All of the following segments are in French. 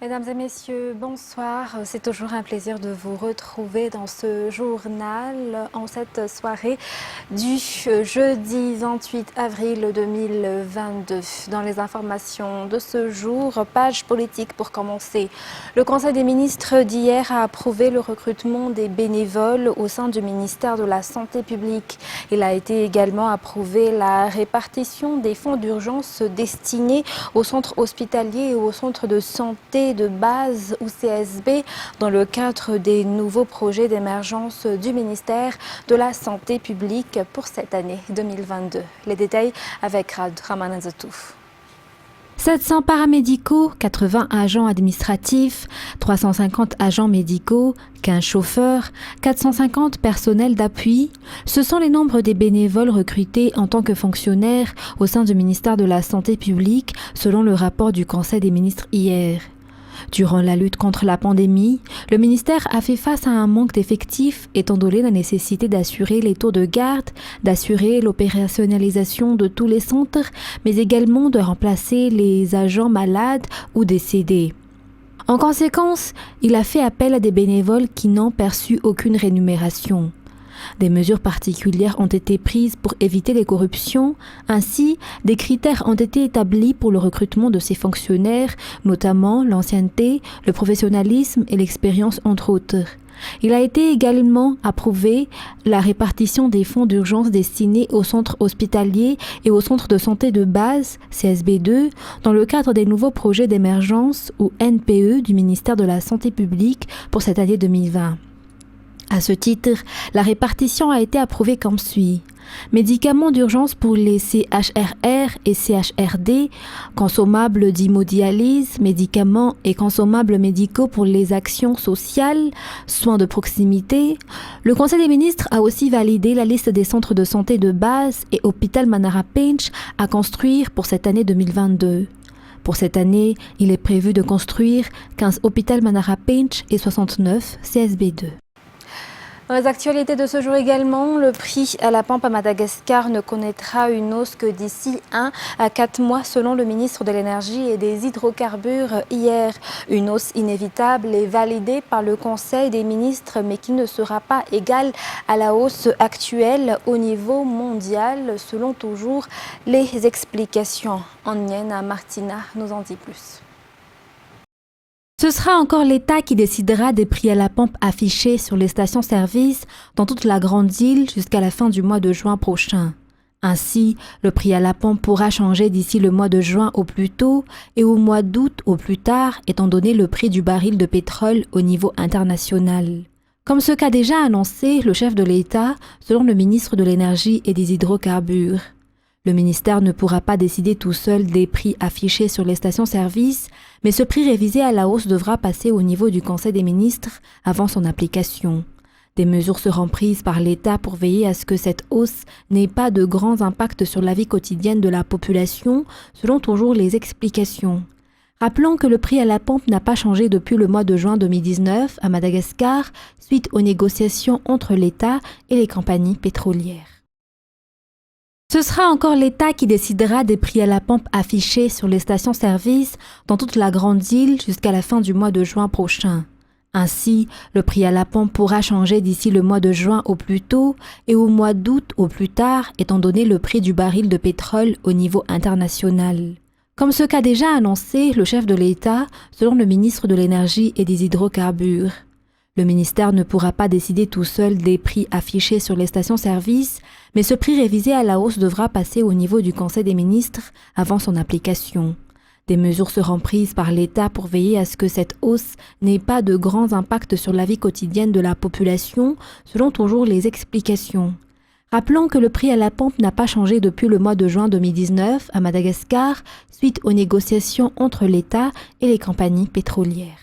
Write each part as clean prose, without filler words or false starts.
Mesdames et messieurs, bonsoir. C'est toujours un plaisir de vous retrouver dans ce journal en cette soirée du jeudi 28 avril 2022. Dans les informations de ce jour, page politique pour commencer. Le Conseil des ministres d'hier a approuvé le recrutement des bénévoles au sein du ministère de la Santé publique. Il a été également approuvé la répartition des fonds d'urgence destinés aux centres hospitaliers et aux centres de santé de base ou CSB dans le cadre des nouveaux projets d'émergence du ministère de la Santé publique pour cette année 2022. Les détails avec Rad Ramanazatouf. 700 paramédicaux, 80 agents administratifs, 350 agents médicaux, 15 chauffeurs, 450 personnels d'appui. Ce sont les nombres des bénévoles recrutés en tant que fonctionnaires au sein du ministère de la Santé publique, selon le rapport du Conseil des ministres hier. Durant la lutte contre la pandémie, le ministère a fait face à un manque d'effectifs étant donné la nécessité d'assurer les taux de garde, d'assurer l'opérationnalisation de tous les centres, mais également de remplacer les agents malades ou décédés. En conséquence, il a fait appel à des bénévoles qui n'ont perçu aucune rémunération. Des mesures particulières ont été prises pour éviter les corruptions. Ainsi, des critères ont été établis pour le recrutement de ces fonctionnaires, notamment l'ancienneté, le professionnalisme et l'expérience entre autres. Il a été également approuvé la répartition des fonds d'urgence destinés aux centres hospitaliers et aux centres de santé de base, CSB2, dans le cadre des nouveaux projets d'émergence ou NPE du ministère de la Santé publique pour cette année 2020. À ce titre, la répartition a été approuvée comme suit. Médicaments d'urgence pour les CHRR et CHRD, consommables d'hémodialyse, médicaments et consommables médicaux pour les actions sociales, soins de proximité. Le Conseil des ministres a aussi validé la liste des centres de santé de base et hôpital Manara Pinch à construire pour cette année 2022. Pour cette année, il est prévu de construire 15 hôpital Manara Pinch et 69 CSB2. Dans les actualités de ce jour également, le prix à la pompe à Madagascar ne connaîtra une hausse que d'ici 1 à 4 mois selon le ministre de l'Énergie et des Hydrocarbures hier. Une hausse inévitable et validée par le Conseil des ministres mais qui ne sera pas égale à la hausse actuelle au niveau mondial selon toujours les explications. Anienne Martina nous en dit plus. Ce sera encore l'État qui décidera des prix à la pompe affichés sur les stations-service dans toute la grande île jusqu'à la fin du mois de juin prochain. Ainsi, le prix à la pompe pourra changer d'ici le mois de juin au plus tôt et au mois d'août au plus tard, étant donné le prix du baril de pétrole au niveau international. Comme ce qu'a déjà annoncé le chef de l'État, selon le ministre de l'Énergie et des Hydrocarbures. Le ministère ne pourra pas décider tout seul des prix affichés sur les stations-service, mais ce prix révisé à la hausse devra passer au niveau du Conseil des ministres avant son application. Des mesures seront prises par l'État pour veiller à ce que cette hausse n'ait pas de grands impacts sur la vie quotidienne de la population, selon toujours les explications. Rappelons que le prix à la pompe n'a pas changé depuis le mois de juin 2019 à Madagascar, suite aux négociations entre l'État et les compagnies pétrolières. Ce sera encore l'État qui décidera des prix à la pompe affichés sur les stations-service dans toute la grande île jusqu'à la fin du mois de juin prochain. Ainsi, le prix à la pompe pourra changer d'ici le mois de juin au plus tôt et au mois d'août au plus tard, étant donné le prix du baril de pétrole au niveau international. Comme ce qu'a déjà annoncé le chef de l'État, selon le ministre de l'Énergie et des Hydrocarbures. Le ministère ne pourra pas décider tout seul des prix affichés sur les stations-service, mais ce prix révisé à la hausse devra passer au niveau du Conseil des ministres avant son application. Des mesures seront prises par l'État pour veiller à ce que cette hausse n'ait pas de grands impacts sur la vie quotidienne de la population, selon toujours les explications. Rappelons que le prix à la pompe n'a pas changé depuis le mois de juin 2019 à Madagascar, suite aux négociations entre l'État et les compagnies pétrolières.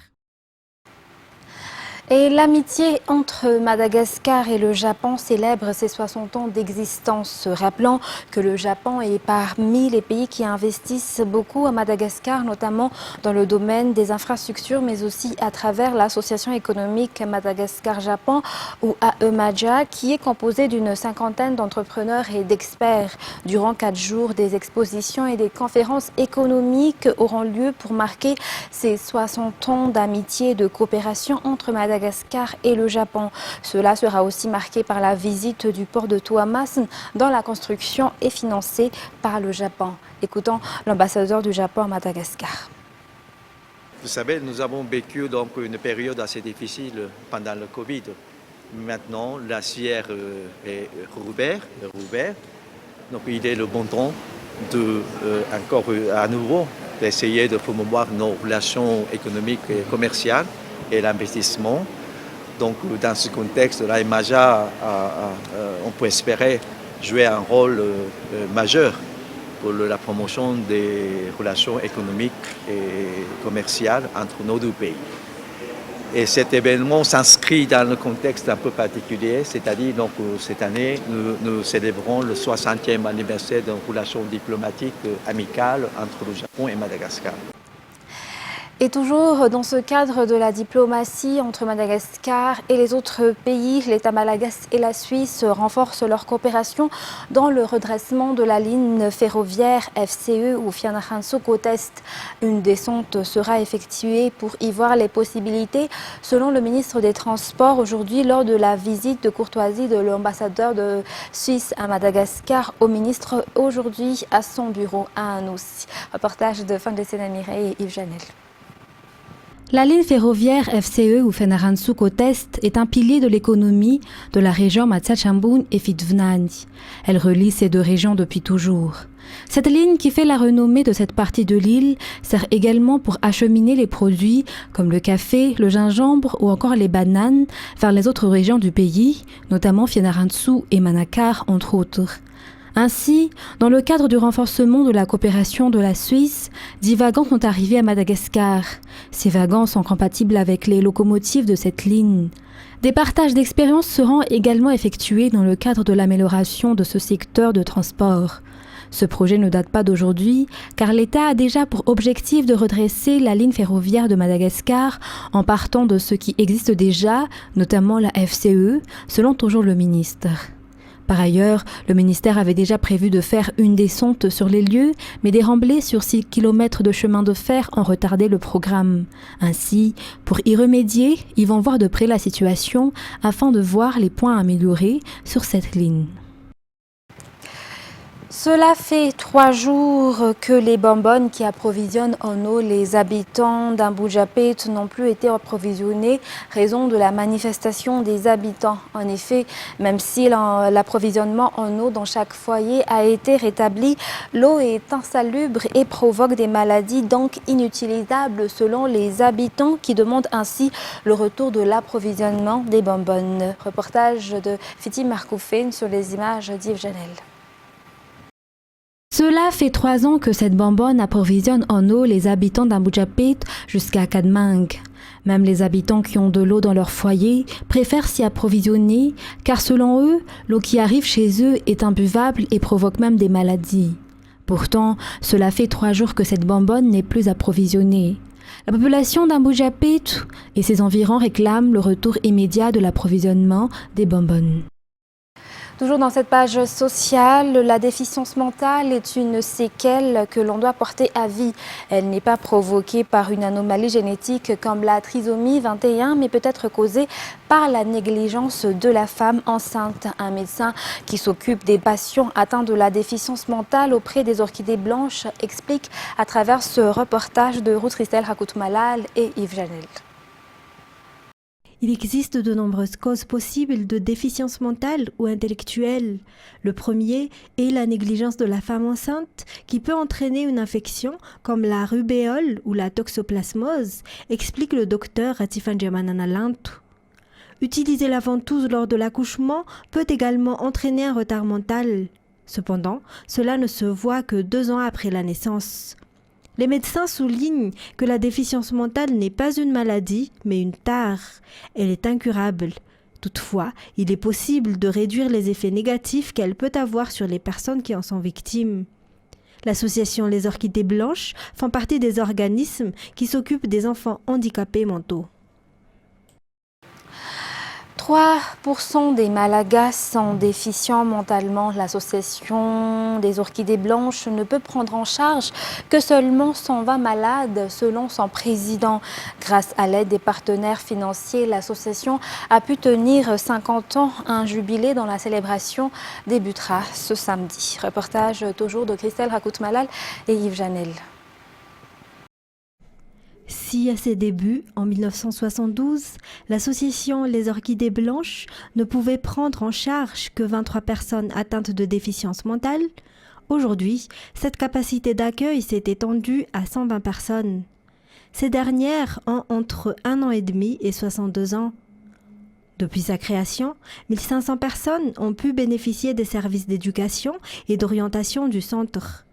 Et l'amitié entre Madagascar et le Japon célèbre ses 60 ans d'existence, rappelant que le Japon est parmi les pays qui investissent beaucoup à Madagascar, notamment dans le domaine des infrastructures, mais aussi à travers l'association économique Madagascar-Japon ou AEMAJA, qui est composée d'une cinquantaine d'entrepreneurs et d'experts. Durant 4 jours, des expositions et des conférences économiques auront lieu pour marquer ces 60 ans d'amitié et de coopération entre Madagascar et le Japon. Cela sera aussi marqué par la visite du port de Tuamasin dont la construction est financée par le Japon. Écoutons l'ambassadeur du Japon à Madagascar. Vous savez, nous avons vécu donc une période assez difficile pendant le Covid. Maintenant, la sierre est rouverte. Donc il est le bon temps de encore à nouveau d'essayer de promouvoir nos relations économiques et commerciales et l'investissement. Donc dans ce contexte, l'AEMAJA, on peut espérer jouer un rôle majeur pour la promotion des relations économiques et commerciales entre nos deux pays. Et cet événement s'inscrit dans le contexte un peu particulier, c'est-à-dire donc cette année, nous célébrons le 60e anniversaire d'une relation diplomatique amicale entre le Japon et Madagascar. Et toujours dans ce cadre de la diplomatie entre Madagascar et les autres pays, l'État malagasy et la Suisse renforcent leur coopération dans le redressement de la ligne ferroviaire FCE ou Fianarantsouk-Ouest. Une descente sera effectuée pour y voir les possibilités, selon le ministre des Transports aujourd'hui lors de la visite de courtoisie de l'ambassadeur de Suisse à Madagascar au ministre aujourd'hui à son bureau à Anoussi. Reportage de Fangdessena Mireille et Yves Janel. La ligne ferroviaire FCE ou Fianarantsouk-Ouest est un pilier de l'économie de la région Matsa-Chambun et Fitvnani. Elle relie ces deux régions depuis toujours. Cette ligne qui fait la renommée de cette partie de l'île sert également pour acheminer les produits comme le café, le gingembre ou encore les bananes vers les autres régions du pays, notamment Fianarantsouk et Manakar entre autres. Ainsi, dans le cadre du renforcement de la coopération de la Suisse, 10 wagons sont arrivés à Madagascar. Ces wagons sont compatibles avec les locomotives de cette ligne. Des partages d'expériences seront également effectués dans le cadre de l'amélioration de ce secteur de transport. Ce projet ne date pas d'aujourd'hui, car l'État a déjà pour objectif de redresser la ligne ferroviaire de Madagascar en partant de ce qui existe déjà, notamment la FCE, selon toujours le ministre. Par ailleurs, le ministère avait déjà prévu de faire une descente sur les lieux, mais des remblais sur 6 km de chemin de fer ont retardé le programme. Ainsi, pour y remédier, ils vont voir de près la situation afin de voir les points améliorés sur cette ligne. Cela fait 3 jours que les bonbonnes qui approvisionnent en eau les habitants d'Ambujapet n'ont plus été approvisionnés, raison de la manifestation des habitants. En effet, même si l'approvisionnement en eau dans chaque foyer a été rétabli, l'eau est insalubre et provoque des maladies donc inutilisables selon les habitants qui demandent ainsi le retour de l'approvisionnement des bonbonnes. Reportage de Fiti Markoufène sur les images d'Yves Janel. Cela fait 3 ans que cette bonbonne approvisionne en eau les habitants d'Ambujapet jusqu'à Kadmang. Même les habitants qui ont de l'eau dans leur foyer préfèrent s'y approvisionner car selon eux, l'eau qui arrive chez eux est imbuvable et provoque même des maladies. Pourtant, cela fait 3 jours que cette bonbonne n'est plus approvisionnée. La population d'Ambujapet et ses environs réclament le retour immédiat de l'approvisionnement des bonbonnes. Toujours dans cette page sociale, la déficience mentale est une séquelle que l'on doit porter à vie. Elle n'est pas provoquée par une anomalie génétique comme la trisomie 21, mais peut être causée par la négligence de la femme enceinte. Un médecin qui s'occupe des patients atteints de la déficience mentale auprès des orchidées blanches explique à travers ce reportage de Ruth Christelle Rakout-Malal et Yves Janel. Il existe de nombreuses causes possibles de déficience mentale ou intellectuelle. Le premier est la négligence de la femme enceinte qui peut entraîner une infection comme la rubéole ou la toxoplasmose, explique le docteur Ratifanjamanana Lantu. Utiliser la ventouse lors de l'accouchement peut également entraîner un retard mental. Cependant, cela ne se voit que 2 ans après la naissance. Les médecins soulignent que la déficience mentale n'est pas une maladie, mais une tare. Elle est incurable. Toutefois, il est possible de réduire les effets négatifs qu'elle peut avoir sur les personnes qui en sont victimes. L'association Les Orchidées Blanches font partie des organismes qui s'occupent des enfants handicapés mentaux. 3% des Malagas sont déficients mentalement. L'association des Orchidées Blanches ne peut prendre en charge que seulement 120 malades selon son président. Grâce à l'aide des partenaires financiers, l'association a pu tenir 50 ans. Un jubilé dans la célébration débutera ce samedi. Reportage toujours de Christelle Rakout-Malal et Yves Janel. Si à ses débuts, en 1972, l'association Les Orchidées Blanches ne pouvait prendre en charge que 23 personnes atteintes de déficience mentale, aujourd'hui, cette capacité d'accueil s'est étendue à 120 personnes. Ces dernières ont entre 1 an et demi et 62 ans. Depuis sa création, 1500 personnes ont pu bénéficier des services d'éducation et d'orientation du centre.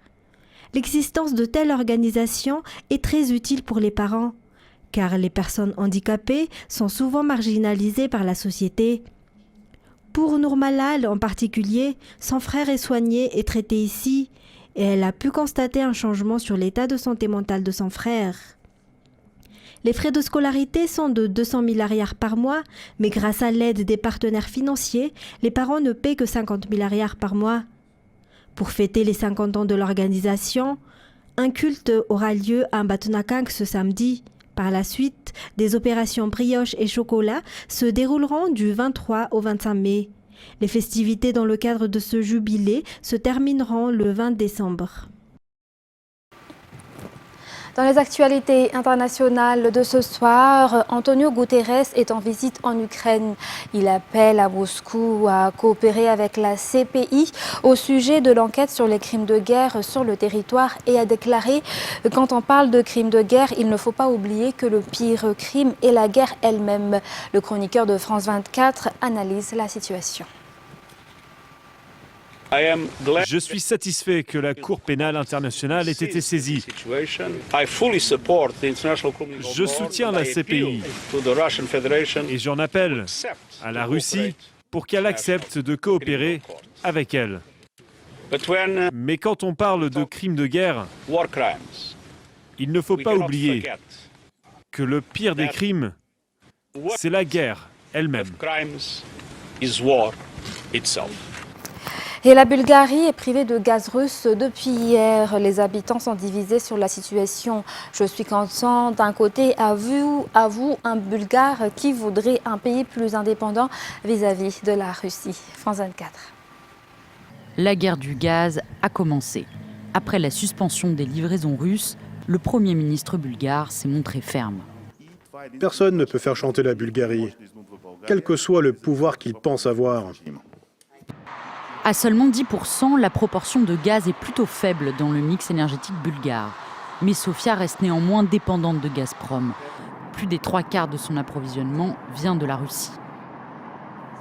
L'existence de telles organisations est très utile pour les parents, car les personnes handicapées sont souvent marginalisées par la société. Pour Nourmalal en particulier, son frère est soigné et traité ici, et elle a pu constater un changement sur l'état de santé mentale de son frère. Les frais de scolarité sont de 200 000 arrières par mois, mais grâce à l'aide des partenaires financiers, les parents ne paient que 50 000 arrières par mois. Pour fêter les 50 ans de l'organisation, un culte aura lieu à Mbatunakang ce samedi. Par la suite, des opérations brioche et chocolat se dérouleront du 23 au 25 mai. Les festivités dans le cadre de ce jubilé se termineront le 20 décembre. Dans les actualités internationales de ce soir, Antonio Guterres est en visite en Ukraine. Il appelle à Moscou à coopérer avec la CPI au sujet de l'enquête sur les crimes de guerre sur le territoire et a déclaré « Quand on parle de crimes de guerre, il ne faut pas oublier que le pire crime est la guerre elle-même ». Le chroniqueur de France 24 analyse la situation. Je suis satisfait que la Cour pénale internationale ait été saisie. Je soutiens la CPI et j'en appelle à la Russie pour qu'elle accepte de coopérer avec elle. Mais quand on parle de crimes de guerre, il ne faut pas oublier que le pire des crimes, c'est la guerre elle-même. Et la Bulgarie est privée de gaz russe depuis hier. Les habitants sont divisés sur la situation. Je suis content d'un côté, à vous, un Bulgare qui voudrait un pays plus indépendant vis-à-vis de la Russie. France 24. La guerre du gaz a commencé. Après la suspension des livraisons russes, le Premier ministre bulgare s'est montré ferme. Personne ne peut faire chanter la Bulgarie, quel que soit le pouvoir qu'il pense avoir. À seulement 10%, la proportion de gaz est plutôt faible dans le mix énergétique bulgare. Mais Sofia reste néanmoins dépendante de Gazprom. Plus des 3/4 de son approvisionnement vient de la Russie.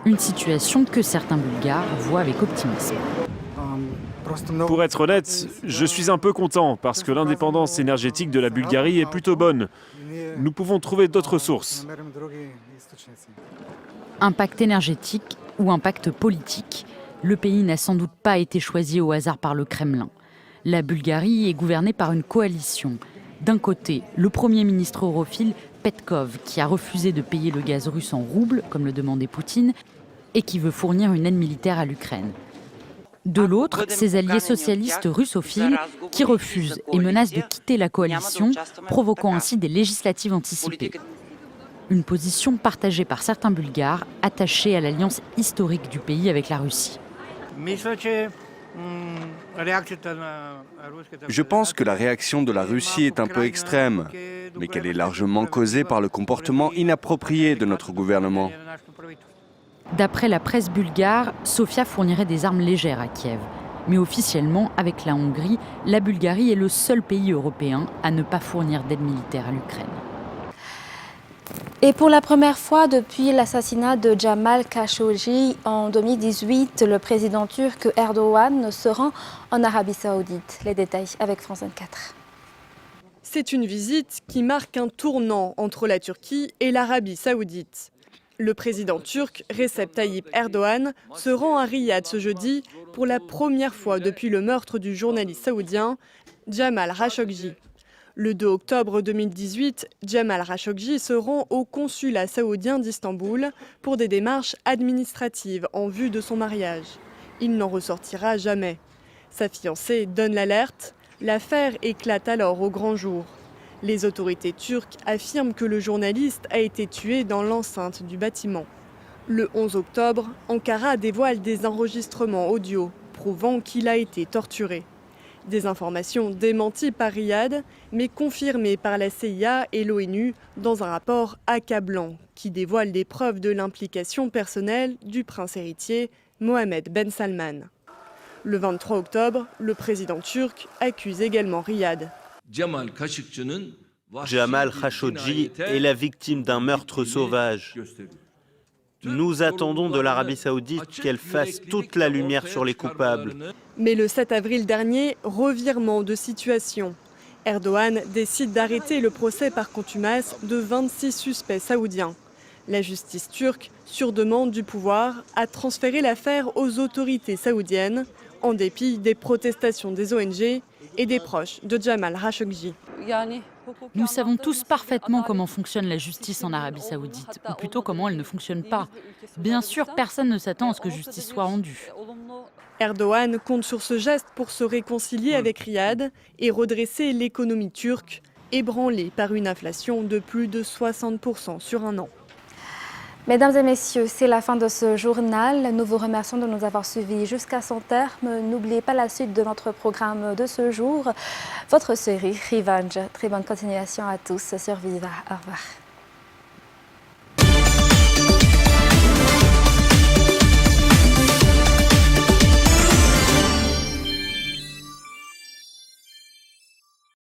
Une situation que certains Bulgares voient avec optimisme. Pour être honnête, je suis un peu content parce que l'indépendance énergétique de la Bulgarie est plutôt bonne. Nous pouvons trouver d'autres sources. Impact énergétique ou impact politique, le pays n'a sans doute pas été choisi au hasard par le Kremlin. La Bulgarie est gouvernée par une coalition. D'un côté, le Premier ministre europhile Petkov, qui a refusé de payer le gaz russe en roubles, comme le demandait Poutine, et qui veut fournir une aide militaire à l'Ukraine. De l'autre, ses alliés socialistes russophiles qui refusent et menacent de quitter la coalition, provoquant ainsi des législatives anticipées. Une position partagée par certains Bulgares attachés à l'alliance historique du pays avec la Russie. Je pense que la réaction de la Russie est un peu extrême, mais qu'elle est largement causée par le comportement inapproprié de notre gouvernement. D'après la presse bulgare, Sofia fournirait des armes légères à Kiev. Mais officiellement, avec la Hongrie, la Bulgarie est le seul pays européen à ne pas fournir d'aide militaire à l'Ukraine. Et pour la première fois depuis l'assassinat de Jamal Khashoggi en 2018, le président turc Erdogan se rend en Arabie Saoudite. Les détails avec France 24. C'est une visite qui marque un tournant entre la Turquie et l'Arabie saoudite. Le président turc, Recep Tayyip Erdogan, se rend à Riyad ce jeudi pour la première fois depuis le meurtre du journaliste saoudien Jamal Khashoggi. Le 2 octobre 2018, Jamal Khashoggi se rend au consulat saoudien d'Istanbul pour des démarches administratives en vue de son mariage. Il n'en ressortira jamais. Sa fiancée donne l'alerte. L'affaire éclate alors au grand jour. Les autorités turques affirment que le journaliste a été tué dans l'enceinte du bâtiment. Le 11 octobre, Ankara dévoile des enregistrements audio prouvant qu'il a été torturé. Des informations démenties par Riyad, mais confirmées par la CIA et l'ONU dans un rapport accablant qui dévoile des preuves de l'implication personnelle du prince héritier Mohammed Ben Salman. Le 23 octobre, le président turc accuse également Riyad. Jamal Khashoggi est la victime d'un meurtre sauvage. Nous attendons de l'Arabie saoudite qu'elle fasse toute la lumière sur les coupables. Mais le 7 avril dernier, revirement de situation. Erdogan décide d'arrêter le procès par contumace de 26 suspects saoudiens. La justice turque, sur demande du pouvoir, a transféré l'affaire aux autorités saoudiennes, en dépit des protestations des ONG et des proches de Jamal Khashoggi. Nous savons tous parfaitement comment fonctionne la justice en Arabie saoudite, ou plutôt comment elle ne fonctionne pas. Bien sûr, personne ne s'attend à ce que justice soit rendue. Erdogan compte sur ce geste pour se réconcilier avec Riyad et redresser l'économie turque, ébranlée par une inflation de plus de 60% sur un an. Mesdames et messieurs, c'est la fin de ce journal. Nous vous remercions de nous avoir suivis jusqu'à son terme. N'oubliez pas la suite de notre programme de ce jour, votre série Revenge. Très bonne continuation à tous sur Viva. Au revoir.